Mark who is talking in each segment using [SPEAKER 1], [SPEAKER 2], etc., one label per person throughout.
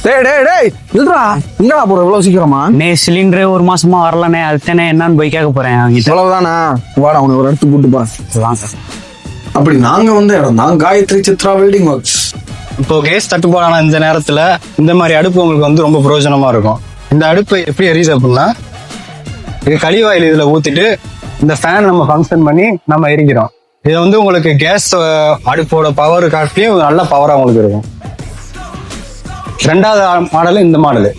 [SPEAKER 1] டேய் இல்லடா, எங்கடா போற இவ்வளவு சீக்கிரமா?
[SPEAKER 2] சிலிண்டர் ஒரு மாசமா வரலனே, அதுதானே என்னன்னு போய் கேட்க போறேன் அவங்கிட்ட.
[SPEAKER 1] இவ்வளவுதானா? வாடா, உனக்கு ஒரு இடத்துக்கு கூட்டு போறேன்.
[SPEAKER 2] வாங்க.
[SPEAKER 1] அப்படி நாங்க வந்த இடம் தான் காயத்ரி சித்ரா வெல்டிங் ஒர்க்ஸ்.
[SPEAKER 3] இப்போ கேஸ் தட்டுப்பாடான இந்த நேரத்துல இந்த மாதிரி அடுப்பு உங்களுக்கு வந்து ரொம்ப பிரயோஜனமா இருக்கும். இந்த அடுப்பு எப்படி எரியுது அப்படின்னா, இது கழிவாயில் இதுல ஊத்திட்டு இந்த ஃபேன் நம்ம ஃபங்க்ஷன் பண்ணி நம்ம எரிக்கிறோம். இது வந்து உங்களுக்கு கேஸ் அடுப்போட பவர் காட்டியும் நல்ல பவரா உங்களுக்கு இருக்கும். ரெண்டாவது மாடல் இந்த மாடலு.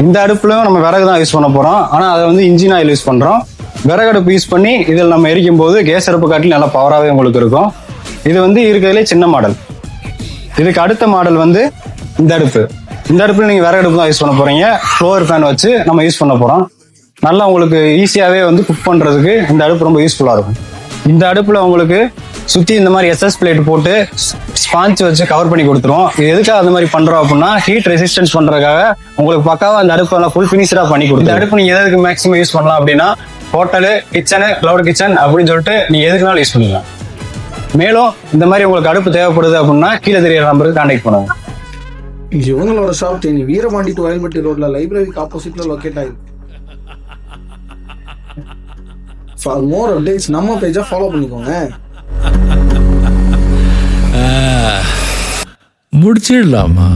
[SPEAKER 3] இந்த அடுப்புலயும் நம்ம விறகு தான் யூஸ் பண்ண போறோம். ஆனா அதை வந்து இன்ஜின் ஆயில் யூஸ் பண்றோம். விறகு அடுப்பு யூஸ் பண்ணி இதில் நம்ம எரிக்கும் போது கேஸ் அடுப்பு காட்டிலும் நல்ல பவராகவே உங்களுக்கு இருக்கும். இது வந்து இருக்கிறதுலே சின்ன மாடல். இதுக்கு அடுத்த மாடல் வந்து இந்த அடுப்பு. இந்த அடுப்புல நீங்க விறகு அடுப்பு தான் யூஸ் பண்ண போறீங்க. ஃப்ளோர் ஃபேன் வச்சு நம்ம யூஸ் பண்ண போறோம். நல்லா உங்களுக்கு ஈஸியாவே வந்து குக் பண்றதுக்கு இந்த அடுப்பு ரொம்ப யூஸ்ஃபுல்லா இருக்கும். இந்த அடுப்புல உங்களுக்கு சுத்தி இந்த மாதிரி எஸ்எஸ் பிளேட் போட்டு ஸ்பாஞ்ச் வச்சு கவர் பண்ணி கொடுத்துருவோம். இது எதுக்காக அந்த மாதிரி பண்றோம் அப்படின்னா, ஹீட் ரெசிஸ்டன்ஸ் பண்றதுக்காக உங்களுக்கு பக்காவா அந்த அடுப்பு எல்லாம் ஃபுல் ஃபினிஷ்டா பண்ணி கொடுக்கும். இந்த அடுப்பு நீங்க எதுக்கு மேக்ஸிமம் யூஸ் பண்ணலாம் அப்படின்னா, ஹோட்டலு, கிச்சனு, கிளவுட் கிச்சன் அப்படின்னு சொல்லிட்டு நீங்க எதுக்குனாலும் யூஸ் பண்ணிக்கலாம். மேலும் இந்த மாதிரி உங்களுக்கு அடுப்பு தேவைப்படுது அப்படின்னா கீழே தெரியற நம்பருக்கு கான்டாக்ட் பண்ணுங்க.
[SPEAKER 1] இவங்களோட ஷாப் தேனி வீரபாண்டி டு வயல்பட்டி ரோட்ல லைப்ரரிக்கு ஆப்போசிட்ல லொகேட் ஆயிருக்கு. For more updates நம்ம பேஜை ஃபாலோ பண்ணிக்கோங்க.
[SPEAKER 4] முடிச்சிடலாமா?